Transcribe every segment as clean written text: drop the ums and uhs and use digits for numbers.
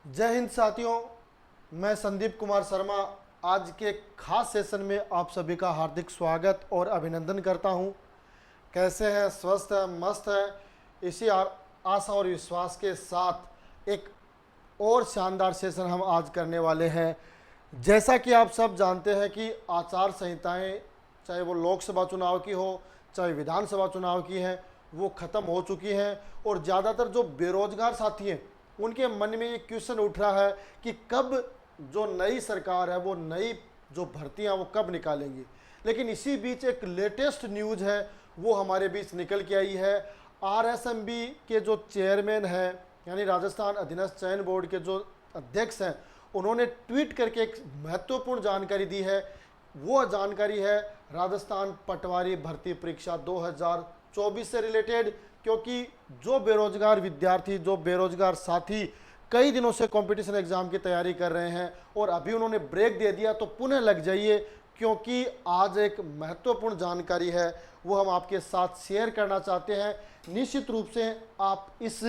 जय हिंद साथियों, मैं संदीप कुमार शर्मा आज के खास सेशन में आप सभी का हार्दिक स्वागत और अभिनंदन करता हूं। कैसे हैं? स्वस्थ है, मस्त है। इसी आशा और विश्वास के साथ एक और शानदार सेशन हम आज करने वाले हैं। जैसा कि आप सब जानते हैं कि आचार संहिताएं, चाहे वो लोकसभा चुनाव की हो चाहे विधानसभा चुनाव की है, वो ख़त्म हो चुकी हैं। और ज़्यादातर जो बेरोजगार साथी हैं उनके मन में ये क्वेश्चन उठ रहा है कि कब जो नई सरकार है वो नई जो भर्तियां वो कब निकालेंगी। लेकिन इसी बीच एक लेटेस्ट न्यूज़ है वो हमारे बीच निकल के आई है। आरएसएमबी के जो चेयरमैन हैं, यानी राजस्थान अधीनस्थ चयन बोर्ड के जो अध्यक्ष हैं, उन्होंने ट्वीट करके एक महत्वपूर्ण जानकारी दी है। वो जानकारी है राजस्थान पटवारी भर्ती परीक्षा 2024 से रिलेटेड। क्योंकि जो बेरोजगार विद्यार्थी, जो बेरोजगार साथी कई दिनों से कंपटीशन एग्जाम की तैयारी कर रहे हैं और अभी उन्होंने ब्रेक दे दिया, तो पुनः लग जाइए, क्योंकि आज एक महत्वपूर्ण जानकारी है वो हम आपके साथ शेयर करना चाहते हैं। निश्चित रूप से आप इस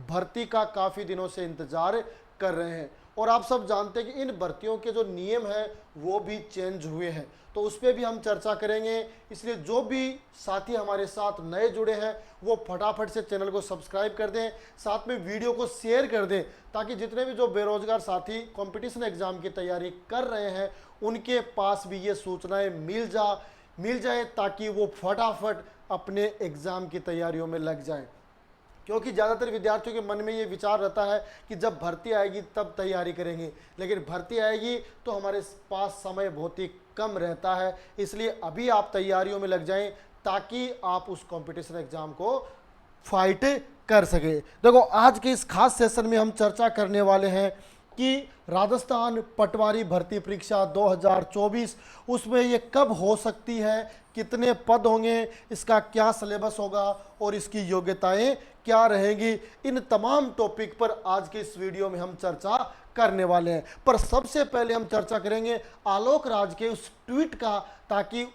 भर्ती का काफ़ी दिनों से इंतजार कर रहे हैं और आप सब जानते हैं कि इन भर्तियों के जो नियम हैं वो भी चेंज हुए हैं, तो उस पर भी हम चर्चा करेंगे। इसलिए जो भी साथी हमारे साथ नए जुड़े हैं वो फटाफट से चैनल को सब्सक्राइब कर दें, साथ में वीडियो को शेयर कर दें, ताकि जितने भी जो बेरोजगार साथी कंपटीशन एग्जाम की तैयारी कर रहे हैं उनके पास भी ये सूचनाएं मिल जाए, ताकि वो फटाफट अपने एग्ज़ाम की तैयारियों में लग जाएं। क्योंकि ज़्यादातर विद्यार्थियों के मन में ये विचार रहता है कि जब भर्ती आएगी तब तैयारी करेंगे, लेकिन भर्ती आएगी तो हमारे पास समय बहुत ही कम रहता है। इसलिए अभी आप तैयारियों में लग जाएं ताकि आप उस कंपटीशन एग्जाम को फाइट कर सके। देखो, आज के इस खास सेशन में हम चर्चा करने वाले हैं कि राजस्थान पटवारी भर्ती परीक्षा 2024 उसमें ये कब हो सकती है, कितने पद होंगे, इसका क्या सिलेबस होगा और इसकी योग्यताएं क्या रहेंगी। इन तमाम टॉपिक पर आज के इस वीडियो में हम चर्चा करने वाले हैं। पर सबसे पहले हम चर्चा करेंगे आलोक राज के उस ट्वीट का, ताकि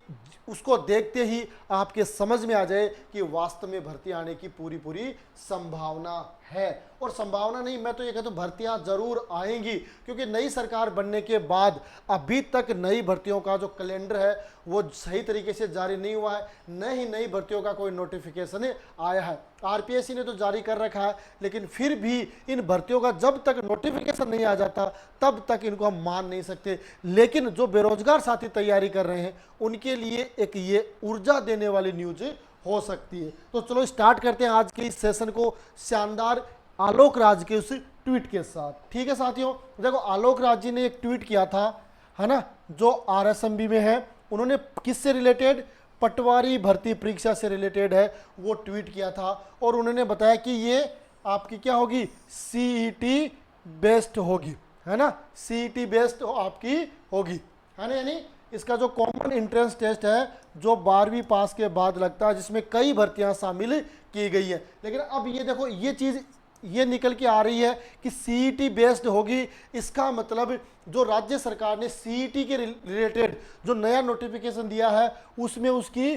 उसको देखते ही आपके समझ में आ जाए कि वास्तव में भर्ती आने की पूरी संभावना है। और संभावना नहीं, मैं तो ये कहता हूँ भर्तियां जरूर आएंगी, क्योंकि नई सरकार बनने के बाद अभी तक नई भर्तियों का जो कैलेंडर है वो सही तरीके से जारी नहीं हुआ है, न ही नई भर्तियों का कोई नोटिफिकेशन आया है। आरपीएससी ने तो जारी कर रखा है, लेकिन फिर भी इन भर्तियों का जब तक नोटिफिकेशन नहीं आ जाता तब तक इनको हम मान नहीं सकते। लेकिन जो बेरोजगार साथी तैयारी कर रहे हैं उनके लिए एक ये ऊर्जा देने वाली न्यूज हो सकती है। तो चलो स्टार्ट करते हैं आज के इस सेशन को शानदार आलोक राज के उस ट्वीट के साथ। ठीक है साथियों, देखो आलोक राज जी ने एक ट्वीट किया था, है ना, जो आरएसएमबी में है। उन्होंने किससे रिलेटेड, पटवारी भर्ती परीक्षा से रिलेटेड है, वो ट्वीट किया था। और उन्होंने बताया कि ये आपकी क्या होगी, सीईटी बेस्ड होगी, है ना, सीईटी बेस्ड आपकी होगी, है ना। यानी इसका जो कॉमन एंट्रेंस टेस्ट है जो 12वीं पास के बाद लगता है, जिसमें कई भर्तियां शामिल की गई है। लेकिन अब ये देखो, ये चीज़ ये निकल के आ रही है कि सीईटी बेस्ड होगी। इसका मतलब जो राज्य सरकार ने सीईटी के रिलेटेड जो नया नोटिफिकेशन दिया है उसमें उसकी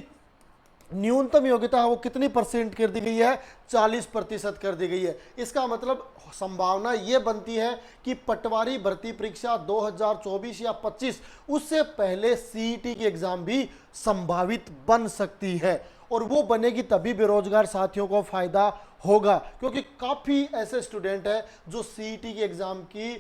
न्यूनतम योग्यता है वो कितनी परसेंट कर दी गई है, 40% कर दी गई है। इसका मतलब संभावना ये बनती है कि पटवारी भर्ती परीक्षा 2024 या 25 उससे पहले सीईटी की एग्जाम भी संभावित बन सकती है। और वो बनेगी तभी बेरोजगार साथियों को फायदा होगा, क्योंकि काफ़ी ऐसे स्टूडेंट हैं जो सीईटी की एग्ज़ाम की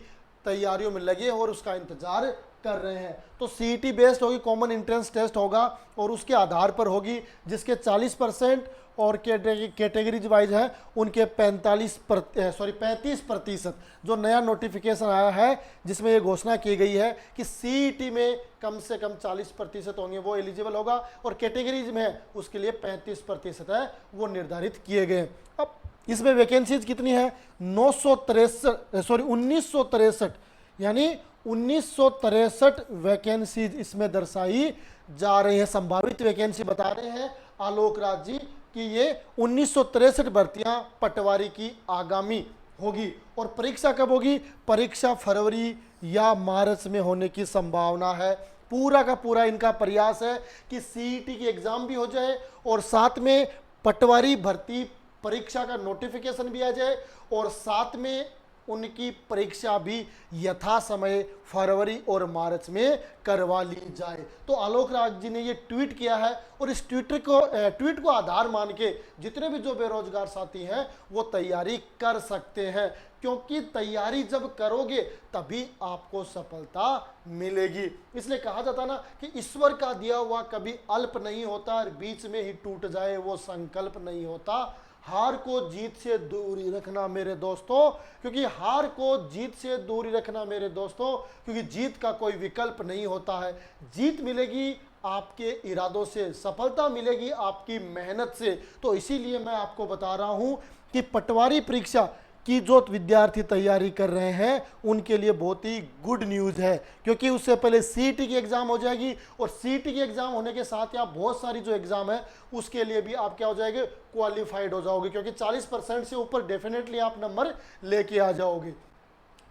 तैयारियों में लगे और उसका इंतज़ार कर रहे हैं। तो सीईटी बेस्ड होगी, कॉमन एंट्रेंस टेस्ट होगा और उसके आधार पर होगी, जिसके 40% और कैटेगरीज वाइज है उनके 35%। जो नया नोटिफिकेशन आया है जिसमें ये घोषणा की गई है कि सीईटी में कम से कम 40% होंगे वो एलिजिबल होगा, और कैटेगरीज में उसके लिए 35% है वो निर्धारित किए गए। अब इसमें वैकेंसीज कितनी है, 1963, यानी 1963 वैकेंसीज इसमें दर्शाई जा रही है। संभावित वैकेंसी बता रहे हैं आलोक राज जी कि ये 1963 भर्तियां पटवारी की आगामी होगी। और परीक्षा कब होगी, परीक्षा फरवरी या मार्च में होने की संभावना है। पूरा का पूरा इनका प्रयास है कि सीईटी की एग्जाम भी हो जाए और साथ में पटवारी भर्ती परीक्षा का नोटिफिकेशन भी आ जाए और साथ में उनकी परीक्षा भी यथा समय फरवरी और मार्च में करवा ली जाए। तो आलोक राज जी ने ये ट्वीट किया है और इस ट्वीट को आधार मान के जितने भी जो बेरोजगार साथी हैं वो तैयारी कर सकते हैं, क्योंकि तैयारी जब करोगे तभी आपको सफलता मिलेगी। इसलिए कहा जाता ना कि ईश्वर का दिया हुआ कभी अल्प नहीं होता और बीच में ही टूट जाए वो संकल्प नहीं होता। हार को जीत से दूरी रखना मेरे दोस्तों, क्योंकि हार को जीत से दूरी रखना मेरे दोस्तों, क्योंकि जीत का कोई विकल्प नहीं होता है। जीत मिलेगी आपके इरादों से, सफलता मिलेगी आपकी मेहनत से। तो इसीलिए मैं आपको बता रहा हूं कि पटवारी परीक्षा कि जो विद्यार्थी तैयारी कर रहे हैं उनके लिए बहुत ही गुड न्यूज़ है, क्योंकि उससे पहले सीईटी की एग्ज़ाम हो जाएगी और सीईटी की एग्ज़ाम होने के साथ ही आप बहुत सारी जो एग्ज़ाम है उसके लिए भी आप क्या हो जाएंगे, क्वालिफाइड हो जाओगे, क्योंकि 40% से ऊपर डेफिनेटली आप नंबर लेके आ जाओगे।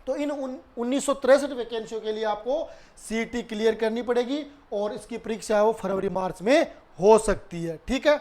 तो इन 1963 वैकेंसियों के लिए आपको सीईटी क्लियर करनी पड़ेगी और इसकी परीक्षा वो फरवरी मार्च में हो सकती है। ठीक है,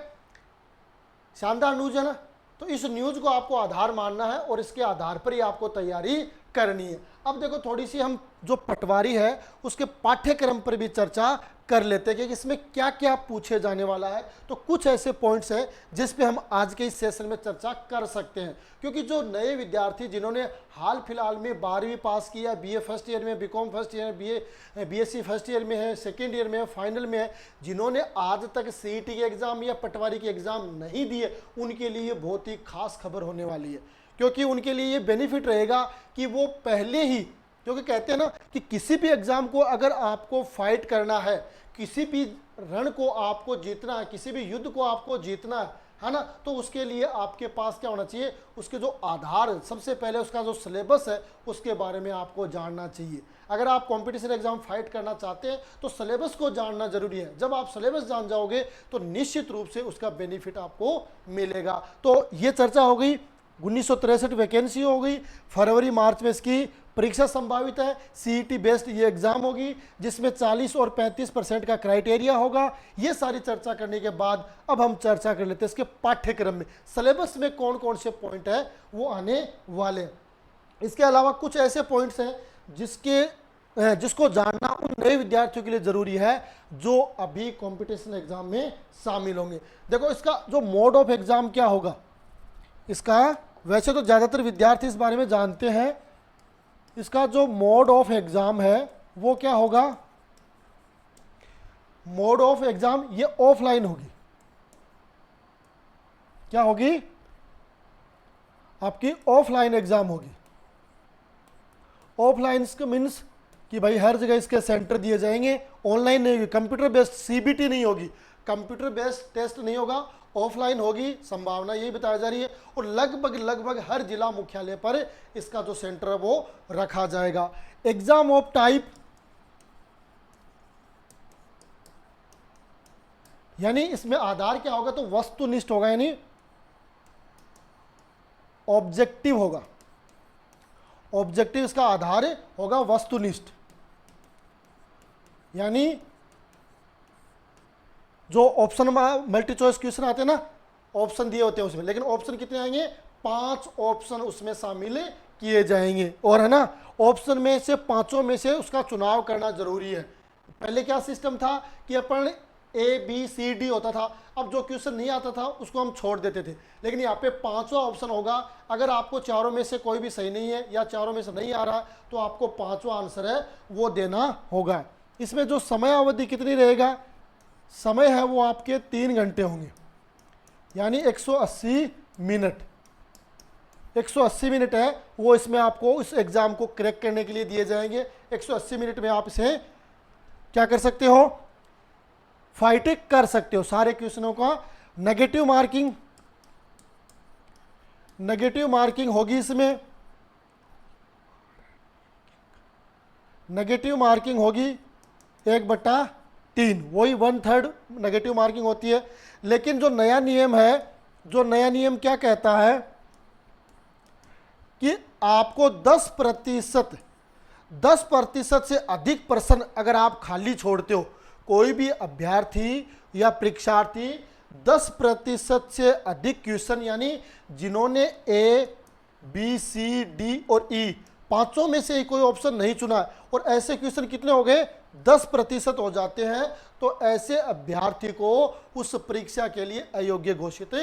शानदार न्यूज़ है ना। तो इस न्यूज़ को आपको आधार मानना है और इसके आधार पर ही आपको तैयारी करनी है। अब देखो थोड़ी सी हम जो पटवारी है उसके पाठ्यक्रम पर भी चर्चा कर लेते हैं कि इसमें क्या क्या पूछे जाने वाला है। तो कुछ ऐसे पॉइंट्स हैं जिस पे हम आज के इस सेशन में चर्चा कर सकते हैं, क्योंकि जो नए विद्यार्थी जिन्होंने हाल फिलहाल में 12वीं पास किया, बीए फर्स्ट ईयर में, बीकॉम फर्स्ट ईयर में, बीएससी फर्स्ट ईयर में है, सेकेंड ईयर में है, फाइनल में है, जिन्होंने आज तक सीईटी के एग्ज़ाम या पटवारी के एग्ज़ाम नहीं दिए, उनके लिए बहुत ही खास खबर होने वाली है, क्योंकि उनके लिए ये बेनिफिट रहेगा कि वो पहले ही, क्योंकि कहते हैं ना कि किसी भी एग्ज़ाम को अगर आपको फाइट करना है, किसी भी रण को आपको जीतना है, किसी भी युद्ध को आपको जीतना है ना, तो उसके लिए आपके पास क्या होना चाहिए, उसके जो आधार, सबसे पहले उसका जो सिलेबस है उसके बारे में आपको जानना चाहिए। अगर आप कंपटीशन एग्जाम फाइट करना चाहते हैं तो सिलेबस को जानना जरूरी है। जब आप सिलेबस जान जाओगे तो निश्चित रूप से उसका बेनिफिट आपको मिलेगा। तो ये चर्चा हो गई, 1963 वैकेंसी हो गई, फरवरी मार्च में इसकी परीक्षा संभावित है। सीईटी बेस्ड ये एग्जाम होगी जिसमें 40 और 35% का क्राइटेरिया होगा। ये सारी चर्चा करने के बाद अब हम चर्चा कर लेते हैं इसके पाठ्यक्रम में, सिलेबस में कौन कौन से पॉइंट है वो आने वाले हैं। इसके अलावा कुछ ऐसे पॉइंट्स हैं जिसको जानना उन नए विद्यार्थियों के लिए जरूरी है जो अभी कंपटीशन एग्जाम में शामिल होंगे। देखो इसका जो मोड ऑफ एग्जाम क्या होगा, इसका वैसे तो ज़्यादातर विद्यार्थी इस बारे में जानते हैं। इसका जो मोड ऑफ एग्ज़ाम है वो क्या होगा, मोड ऑफ एग्ज़ाम ये ऑफलाइन होगी। क्या होगी, आपकी ऑफलाइन एग्ज़ाम होगी। ऑफलाइन इसका मीन्स कि भाई हर जगह इसके सेंटर दिए जाएंगे, ऑनलाइन नहीं होगी, कंप्यूटर बेस्ड सीबीटी नहीं होगी, कंप्यूटर बेस्ड टेस्ट नहीं होगा, ऑफलाइन होगी, संभावना यही बताई जा रही है। और लगभग हर जिला मुख्यालय पर इसका जो सेंटर है वो रखा जाएगा। एग्जाम ऑफ टाइप यानी इसमें आधार क्या होगा, तो वस्तुनिष्ठ होगा, यानी ऑब्जेक्टिव होगा। ऑब्जेक्टिव इसका आधार होगा वस्तुनिष्ठ, यानी जो ऑप्शन मल्टी चॉइस क्वेश्चन आते हैं ना, ऑप्शन दिए होते हैं उसमें, लेकिन ऑप्शन कितने आएंगे, 5 ऑप्शन उसमें शामिल किए जाएंगे। और है ना, ऑप्शन में से 5 में से उसका चुनाव करना जरूरी है। पहले क्या सिस्टम था कि अपन ABCD होता था, अब जो क्वेश्चन नहीं आता था उसको हम छोड़ देते थे, लेकिन यहाँ पे 5वां ऑप्शन होगा। अगर आपको चारों में से कोई भी सही नहीं है या चारों में से नहीं आ रहा तो आपको 5वां आंसर है वो देना होगा। इसमें जो समय अवधि कितनी रहेगा, समय है वो आपके 3 घंटे होंगे, यानी 180 मिनट। 180 मिनट है वो इसमें आपको इस एग्ज़ाम को क्रैक करने के लिए दिए जाएंगे। 180 मिनट में आप इसे क्या कर सकते हो, फाइट कर सकते हो। सारे क्वेश्चनों का नेगेटिव मार्किंग होगी, इसमें नेगेटिव मार्किंग होगी 1/3, वही 1/3 नेगेटिव मार्किंग होती है। लेकिन जो नया नियम क्या कहता है कि आपको 10% से अधिक प्रश्न अगर आप खाली छोड़ते हो, कोई भी अभ्यर्थी या परीक्षार्थी 10% से अधिक क्वेश्चन, यानी जिन्होंने A, बी, सी, डी और ई, पांचों में से कोई ऑप्शन नहीं चुना है और ऐसे क्वेश्चन कितने हो गए, 10% हो जाते हैं, तो ऐसे अभ्यर्थी को उस परीक्षा के लिए अयोग्य घोषित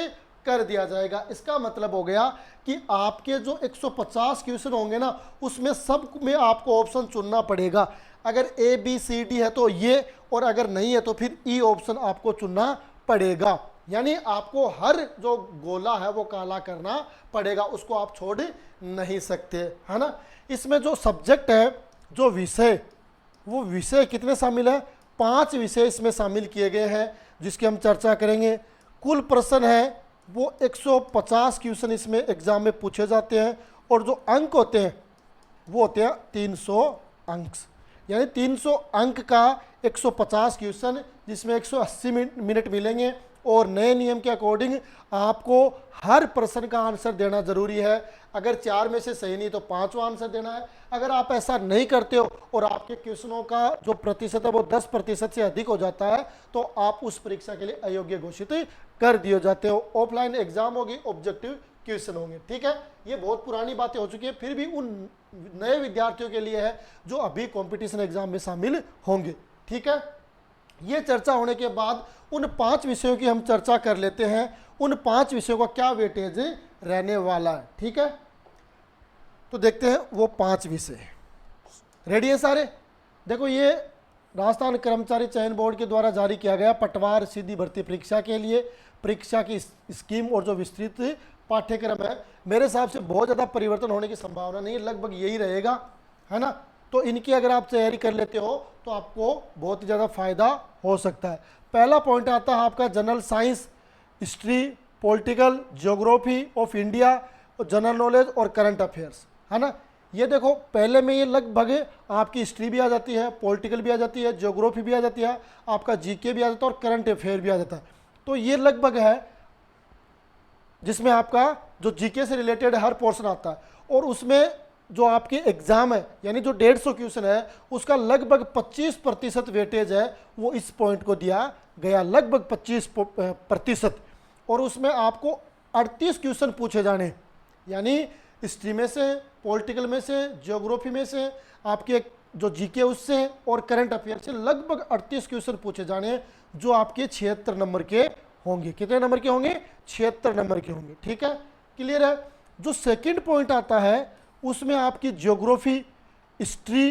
कर दिया जाएगा। इसका मतलब हो गया कि आपके जो 150 क्वेश्चन होंगे ना, उसमें सब में आपको ऑप्शन चुनना पड़ेगा। अगर ए, बी, सी, डी है तो ये, और अगर नहीं है तो फिर ई ऑप्शन आपको चुनना पड़ेगा। यानी आपको हर जो गोला है वो काला करना पड़ेगा, उसको आप छोड़ नहीं सकते, है ना। इसमें जो सब्जेक्ट है, जो विषय, वो विषय कितने शामिल है, 5 विषय इसमें शामिल किए गए हैं, जिसकी हम चर्चा करेंगे। कुल प्रश्न है वो 150 क्वेश्चन इसमें एग्जाम में पूछे जाते हैं, और जो अंक होते हैं वो होते हैं 300 अंक, यानी 300 अंक का 150 क्वेश्चन, जिसमें 180 मिनट मिलेंगे। और नए नियम के अकॉर्डिंग आपको हर प्रश्न का आंसर देना जरूरी है। अगर 4 में से सही नहीं तो 5वां आंसर देना है। अगर आप ऐसा नहीं करते हो और आपके क्वेश्चनों का जो प्रतिशत है वो 10% से अधिक हो जाता है, तो आप उस परीक्षा के लिए अयोग्य घोषित कर दिए जाते हो। ऑफलाइन एग्जाम होगी, ऑब्जेक्टिव क्वेश्चन होंगे, ठीक है। ये बहुत पुरानी बातें हो चुकी है, फिर भी उन नए विद्यार्थियों के लिए है जो अभी कंपटीशन एग्जाम में शामिल होंगे, ठीक है। ये चर्चा होने के बाद उन 5 विषयों की हम चर्चा कर लेते हैं। उन 5 विषयों का क्या वेटेज रहने वाला है, ठीक है। तो देखते हैं वो 5 विषय। रेडी है सारे? देखो, ये राजस्थान कर्मचारी चयन बोर्ड के द्वारा जारी किया गया पटवार सीधी भर्ती परीक्षा के लिए परीक्षा की स्कीम और जो विस्तृत पाठ्यक्रम है, मेरे हिसाब से बहुत ज़्यादा परिवर्तन होने की संभावना नहीं है, लगभग यही रहेगा, है ना। तो इनकी अगर आप तैयारी कर लेते हो तो आपको बहुत ही ज़्यादा फायदा हो सकता है। पहला पॉइंट आता है आपका general science, history, political, geography of India, general knowledge और करंट अफेयर्स, है ना। ये देखो, पहले में ये लगभग आपकी हिस्ट्री भी आ जाती है, पॉलिटिकल भी आ जाती है, ज्योग्राफी भी आ जाती है, आपका जीके भी आ जाता है और करंट अफेयर भी आ जाता है। तो ये लगभग है जिसमें आपका जो जीके से रिलेटेड हर पोर्शन आता है, और उसमें जो आपके एग्जाम है, यानी जो 150 क्वेश्चन है, उसका लगभग 25% वेटेज है वो इस पॉइंट को दिया गया, लगभग 25%। और उसमें आपको 38 क्वेश्चन पूछे जाने, यानी हिस्ट्री में से, पॉलिटिकल में से, ज्योग्राफी में से, आपके जो जीके उससे और करंट अफेयर से लगभग 38 क्वेश्चन पूछे जाने हैं, जो आपके 76 नंबर के होंगे। कितने नंबर के होंगे? 76 नंबर के होंगे, ठीक है, क्लियर है। जो सेकंड पॉइंट आता है उसमें आपकी geography, history,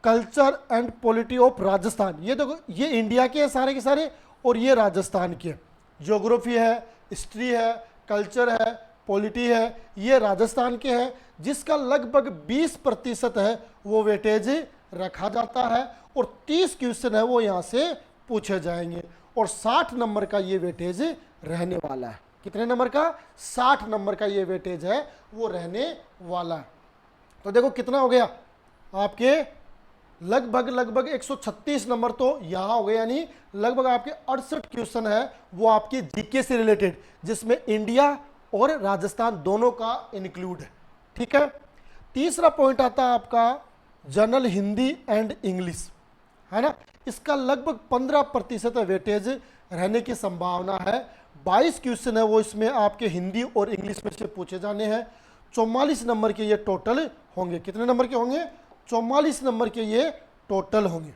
culture and polity of Rajasthan. ये देखो, ये इंडिया के हैं सारे के सारे और ये राजस्थान के। ज्योग्राफी है, हिस्ट्री है, कल्चर है, पॉलिटी है, ये राजस्थान के हैं, जिसका लगभग 20% है वो वेटेज रखा जाता है, और 30 क्वेश्चन है वो यहाँ से पूछे जाएंगे, और 60 नंबर का ये वेटेज रहने वाला है। कितने नंबर का? 60 नंबर का ये वेटेज है वो रहने वाला है। तो देखो कितना हो गया आपके, लगभग 136 नंबर तो यहाँ हो गए, यानी लगभग आपके 68 क्वेश्चन है वो आपके जीके से रिलेटेड, जिसमें इंडिया और राजस्थान दोनों का इंक्लूड है, ठीक है। तीसरा पॉइंट आता है आपका जनरल हिंदी एंड इंग्लिश, है ना। इसका लगभग 15% वेटेज रहने की संभावना है। 22 क्वेश्चन है वो इसमें आपके हिंदी और इंग्लिश में से पूछे जाने हैं। 44 नंबर के ये टोटल होंगे। कितने नंबर के होंगे? 44 नंबर के ये टोटल होंगे।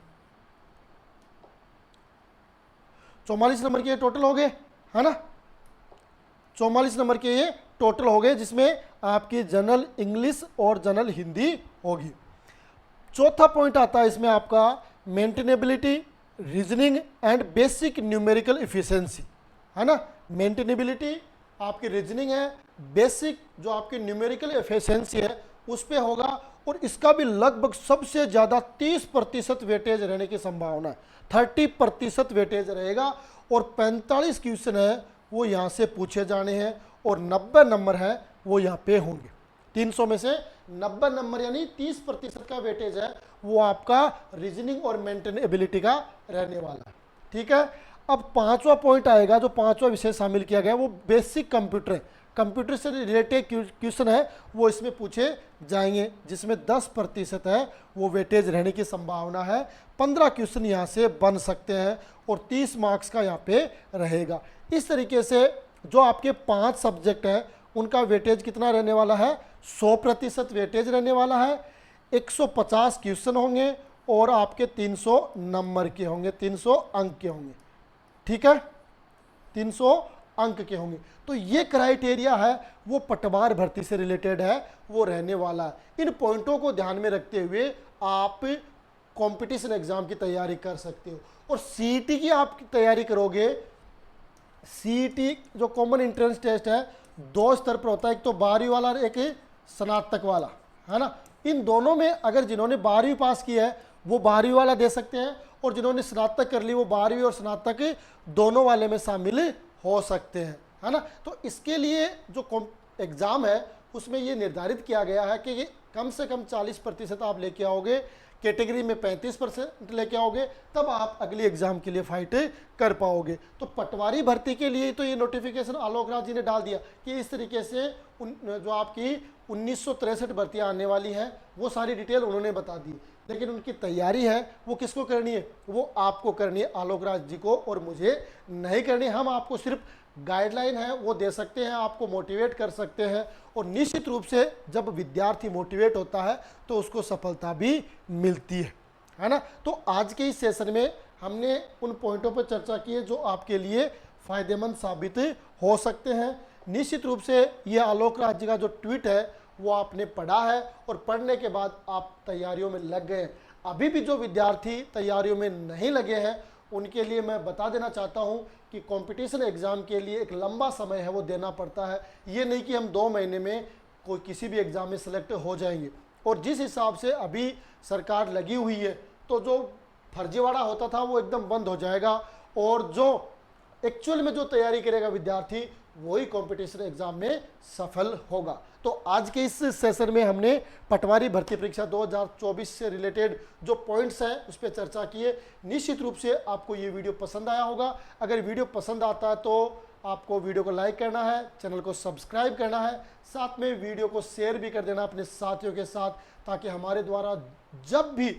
44 नंबर के ये टोटल हो गए, है ना। 44 नंबर के ये टोटल हो गए, जिसमें आपकी जनरल इंग्लिश और जनरल हिंदी होगी। चौथा पॉइंट आता है इसमें आपका maintainability, reasoning and basic numerical efficiency, है ना। मेंटेनेबिलिटी आपकी रीजनिंग है, बेसिक जो आपकी न्यूमेरिकल एफिशिएंसी है उस पे होगा, और इसका भी लगभग सबसे ज़्यादा 30% वेटेज रहने की संभावना है। 30% वेटेज रहेगा, और 45 क्वेश्चन है वो यहाँ से पूछे जाने हैं, और 90 नंबर है वो यहाँ पे होंगे। 300 में से 90 नंबर यानी 30% का वेटेज है वो आपका रीजनिंग और मेंटेनेबिलिटी का रहने वाला है, ठीक है। अब 5वां पॉइंट आएगा, जो 5वां विषय शामिल किया गया वो बेसिक कंप्यूटर है। कंप्यूटर से रिलेटेड क्वेश्चन है वो इसमें पूछे जाएंगे, जिसमें 10% है वो वेटेज रहने की संभावना है। 15 क्वेश्चन यहाँ से बन सकते हैं, और 30 मार्क्स का यहाँ पे रहेगा। इस तरीके से जो आपके 5 सब्जेक्ट हैं उनका वेटेज कितना रहने वाला है, 100% वेटेज रहने वाला है। 150 क्वेश्चन होंगे और आपके 300 नंबर के होंगे, 300 अंक के होंगे, ठीक है, 300 अंक के होंगे। तो ये क्राइटेरिया है वो पटवार भर्ती से रिलेटेड है, वो रहने वाला है। इन पॉइंटों को ध्यान में रखते हुए आप कंपटीशन एग्जाम की तैयारी कर सकते हो। और सीईटी की आप तैयारी करोगे, सीईटी जो कॉमन एंट्रेंस टेस्ट है 2 स्तर पर होता है, एक तो 12वीं वाला और एक स्नातक वाला, है ना। इन दोनों में अगर जिन्होंने 12वीं पास की है वो 12वीं वाला दे सकते हैं, और जिन्होंने स्नातक कर ली वो 12वीं और स्नातक दोनों वाले में शामिल हो सकते हैं, है ना। तो इसके लिए जो एग्ज़ाम है उसमें ये निर्धारित किया गया है कि कम से कम 40% आप लेके आओगे, कैटेगरी में 35% लेके आओगे, तब आप अगली एग्जाम के लिए फाइट कर पाओगे। तो पटवारी भर्ती के लिए तो ये नोटिफिकेशन आलोक राज जी ने डाल दिया कि इस तरीके से जो आपकी 1963 भर्तियाँ आने वाली हैं वो सारी डिटेल उन्होंने बता दी, लेकिन उनकी तैयारी है वो किसको करनी है, वो आपको करनी है, आलोक राज जी को और मुझे नहीं करनी। हम आपको सिर्फ गाइडलाइन है वो दे सकते हैं, आपको मोटिवेट कर सकते हैं, और निश्चित रूप से जब विद्यार्थी मोटिवेट होता है तो उसको सफलता भी मिलती है ना। तो आज के इस सेशन में हमने उन पॉइंटों पर चर्चा की है जो आपके लिए फ़ायदेमंद साबित हो सकते हैं। निश्चित रूप से ये आलोक राज जी का जो ट्वीट है वो आपने पढ़ा है और पढ़ने के बाद आप तैयारियों में लग गए। अभी भी जो विद्यार्थी तैयारियों में नहीं लगे हैं उनके लिए मैं बता देना चाहता हूं कि कंपटीशन एग्ज़ाम के लिए एक लंबा समय है वो देना पड़ता है। ये नहीं कि हम 2 महीने में कोई किसी भी एग्ज़ाम में सेलेक्ट हो जाएंगे। और जिस हिसाब से अभी सरकार लगी हुई है तो जो फर्जीवाड़ा होता था वो एकदम बंद हो जाएगा, और जो एक्चुअल में जो तैयारी करेगा विद्यार्थी वही कंपटीशन एग्जाम में सफल होगा। तो आज के इस सेशन में हमने पटवारी भर्ती परीक्षा 2024 से रिलेटेड जो पॉइंट्स हैं उस पर चर्चा की है। निश्चित रूप से आपको ये वीडियो पसंद आया होगा। अगर वीडियो पसंद आता है तो आपको वीडियो को लाइक करना है, चैनल को सब्सक्राइब करना है, साथ में वीडियो को शेयर भी कर देना अपने साथियों के साथ, ताकि हमारे द्वारा जब भी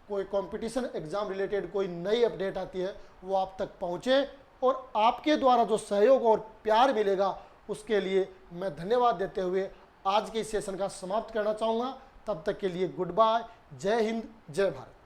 कोई कंपटीशन एग्जाम रिलेटेड कोई नई अपडेट आती है वो आप तक पहुँचे, और आपके द्वारा जो सहयोग और प्यार मिलेगा उसके लिए मैं धन्यवाद देते हुए आज के इस सेशन का समाप्त करना चाहूँगा। तब तक के लिए गुड बाय, जय हिंद, जय भारत।